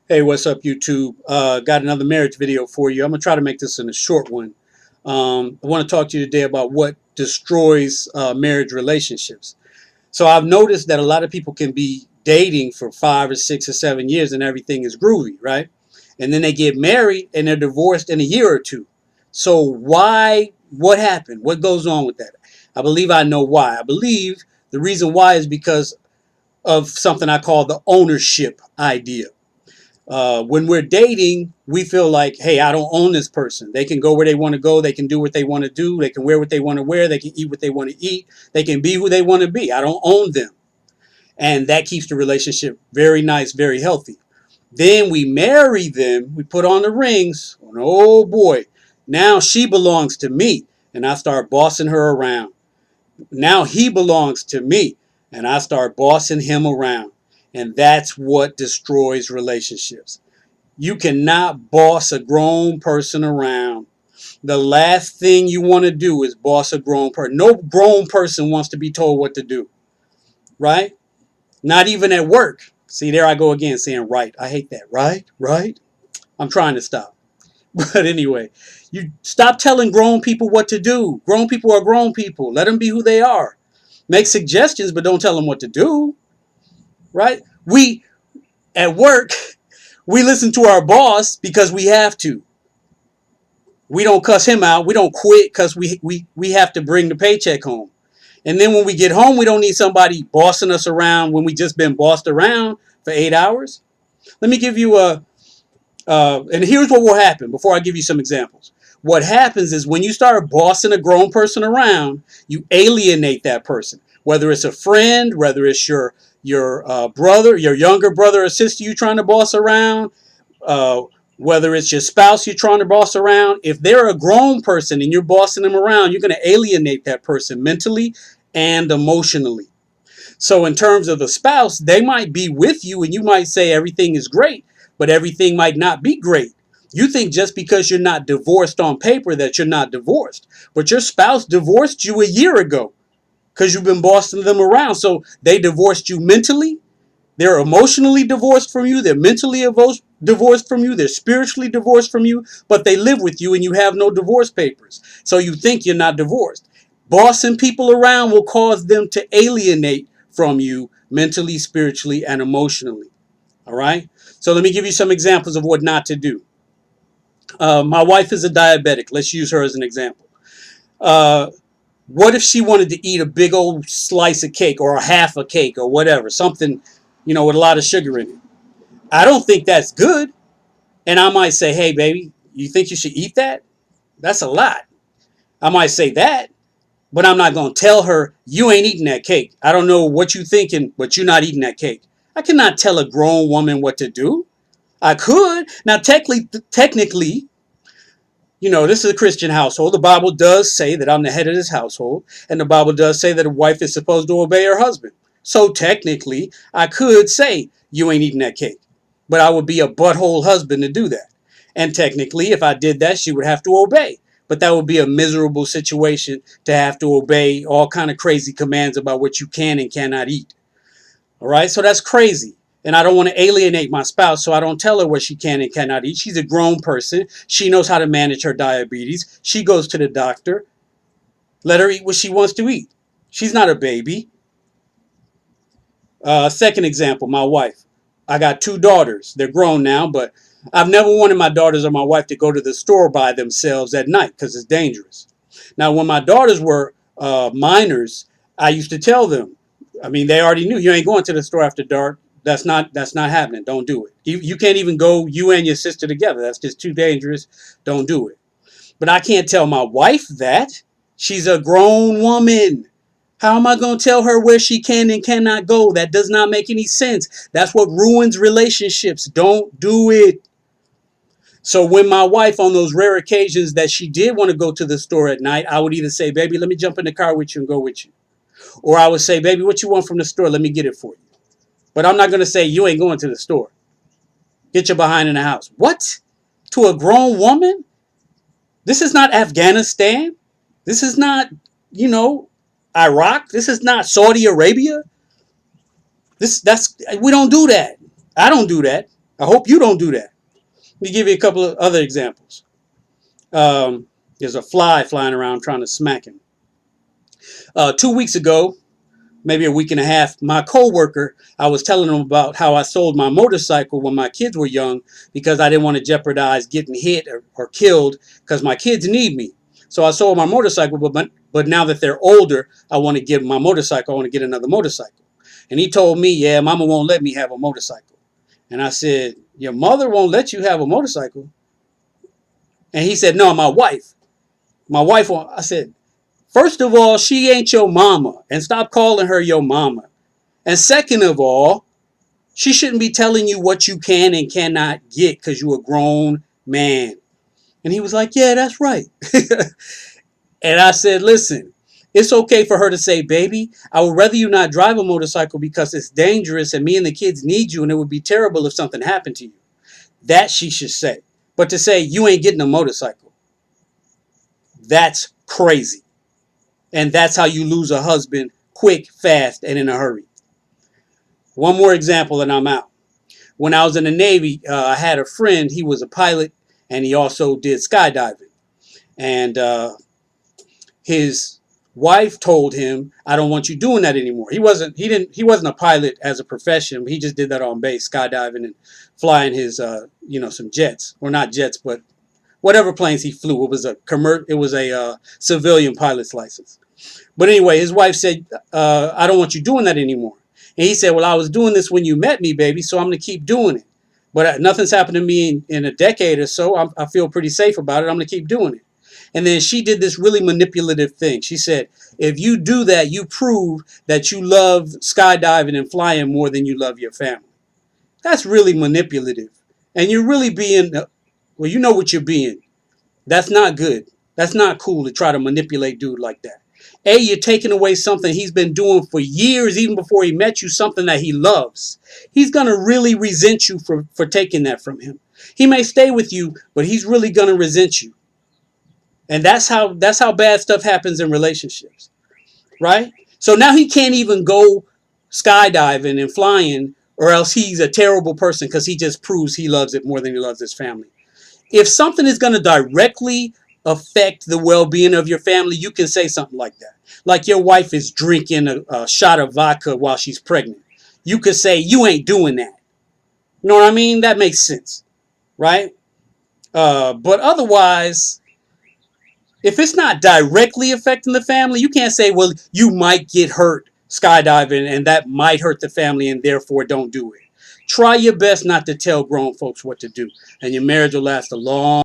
Hey, what's up, YouTube? Got another marriage video for you. I'm gonna try to make this in a short one. I want to talk to you today about what destroys marriage relationships. So I've noticed that a lot of people can be dating for 5 or 6 or 7 years and everything is groovy, right? And then they get married and they're divorced in a year or two. So why? What happened? What goes on with that? I believe I know why. I believe the reason why is because of something I call the ownership idea. When we're dating, we feel like, hey, I don't own this person. They can go where they want to go. They can do what they want to do. They can wear what they want to wear. They can eat what they want to eat. They can be who they want to be. I don't own them. And that keeps the relationship very nice, very healthy. Then we marry them. We put on the rings. And oh boy, now she belongs to me. And I start bossing her around. Now he belongs to me. And I start bossing him around. And that's what destroys relationships. You cannot boss a grown person around. The last thing you want to do is boss a grown person. No grown person wants to be told what to do, right? Not even at work. See, there I go again saying right. I hate that. Right, right. I'm trying to stop. But anyway, you stop telling grown people what to do. Grown people are grown people. Let them be who they are. Make suggestions, but don't tell them what to do, right? We, at work, we listen to our boss because we have to. We don't cuss him out. We don't quit because we have to bring the paycheck home. And then when we get home, we don't need somebody bossing us around when we just been bossed around for 8 hours. Let me give you and here's what will happen before I give you some examples. What happens is when you start bossing a grown person around, you alienate that person. Whether it's a friend, whether it's your brother, your younger brother or sister you trying to boss around, uh, whether it's your spouse you're trying to boss around, if they're a grown person and you're bossing them around, you're going to alienate that person mentally and emotionally. So, in terms of the spouse, they might be with you and you might say everything is great, but everything might not be great. You think just because you're not divorced on paper that you're not divorced, but your spouse divorced you a year ago because you've been bossing them around. So, they divorced you mentally, they're emotionally divorced from you. They're mentally divorced from you. They're spiritually divorced from you, but they live with you and you have no divorce papers. So you think you're not divorced. Bossing people around will cause them to alienate from you mentally, spiritually, and emotionally. All right? So let me give you some examples of what not to do. My wife is a diabetic. Let's use her as an example. Uh, what if she wanted to eat a big old slice of cake or a half a cake or whatever, something, with a lot of sugar in it? I don't think that's good. And I might say, hey, baby, you think you should eat that? That's a lot. I might say that, but I'm not going to tell her, you ain't eating that cake. I don't know what you're thinking, but you're not eating that cake. I cannot tell a grown woman what to do. I could. Now, technically, this is a Christian household. The Bible does say that I'm the head of this household. And the Bible does say that a wife is supposed to obey her husband. So technically, I could say, you ain't eating that cake. But I would be a butthole husband to do that. And technically, if I did that, she would have to obey. But that would be a miserable situation to have to obey all kind of crazy commands about what you can and cannot eat. All right, so that's crazy. And I don't want to alienate my spouse, so I don't tell her what she can and cannot eat. She's a grown person. She knows how to manage her diabetes. She goes to the doctor. Let her eat what she wants to eat. She's not a baby. Second example, my wife. I got two daughters. They're grown now, but I've never wanted my daughters or my wife to go to the store by themselves at night because it's dangerous. Now, when my daughters were minors, I used to tell them. I mean, they already knew you ain't going to the store after dark. That's not happening. Don't do it. You can't even go you and your sister together. That's just too dangerous. Don't do it. But I can't tell my wife that. She's a grown woman. How am I going to tell her where she can and cannot go? That does not make any sense. That's what ruins relationships. Don't do it. So when my wife, on those rare occasions that she did want to go to the store at night, I would either say, baby, let me jump in the car with you and go with you. Or I would say, baby, what you want from the store? Let me get it for you. But I'm not going to say, you ain't going to the store. Get your behind in the house. What? To a grown woman? This is not Afghanistan. This is not, Iraq. This is not Saudi Arabia. We don't do that. I don't do that. I hope you don't do that. Let me give you a couple of other examples. There's a fly flying around trying to smack him. 2 weeks ago, maybe a week and a half, my coworker, I was telling him about how I sold my motorcycle when my kids were young because I didn't want to jeopardize getting hit or killed because my kids need me. So I sold my motorcycle, but now that they're older, I want to get my motorcycle. I want to get another motorcycle. And he told me, yeah, mama won't let me have a motorcycle. And I said, your mother won't let you have a motorcycle? And he said, no, my wife. My wife won't. I said, first of all, she ain't your mama, and stop calling her your mama. And second of all, she shouldn't be telling you what you can and cannot get because you're a grown man. And he was like, yeah, that's right. And I said, listen, it's okay for her to say, baby, I would rather you not drive a motorcycle because it's dangerous and me and the kids need you and it would be terrible if something happened to you. That she should say. But to say, you ain't getting a motorcycle, that's crazy. And that's how you lose a husband quick, fast, and in a hurry. One more example and I'm out. When I was in the Navy, I had a friend. He was a pilot and he also did skydiving. And his wife told him, I don't want you doing that anymore. He wasn't a pilot as a profession. He just did that on base, skydiving and flying his some jets, or not jets, but whatever planes he flew. It was a civilian pilot's license. But anyway, his wife said, I don't want you doing that anymore. And he said, well, I was doing this when you met me, baby, so I'm going to keep doing it. But nothing's happened to me in a decade or so. I feel pretty safe about it. I'm going to keep doing it. And then she did this really manipulative thing. She said, if you do that, you prove that you love skydiving and flying more than you love your family. That's really manipulative. And you're really being, well, you know what you're being. That's not good. That's not cool to try to manipulate dude like that. You're taking away something he's been doing for years, even before he met you, something that he loves. He's going to really resent you for taking that from him. He may stay with you, but he's really going to resent you. And that's how bad stuff happens in relationships, right? So now he can't even go skydiving and flying, or else he's a terrible person because he just proves he loves it more than he loves his family. If something is going to directly affect the well-being of your family, you can say something like that. Like your wife is drinking a shot of vodka while she's pregnant. You could say, you ain't doing that. You know what I mean? That makes sense, right? But otherwise, if it's not directly affecting the family, you can't say, well, you might get hurt skydiving and that might hurt the family and therefore don't do it. Try your best not to tell grown folks what to do, and your marriage will last a long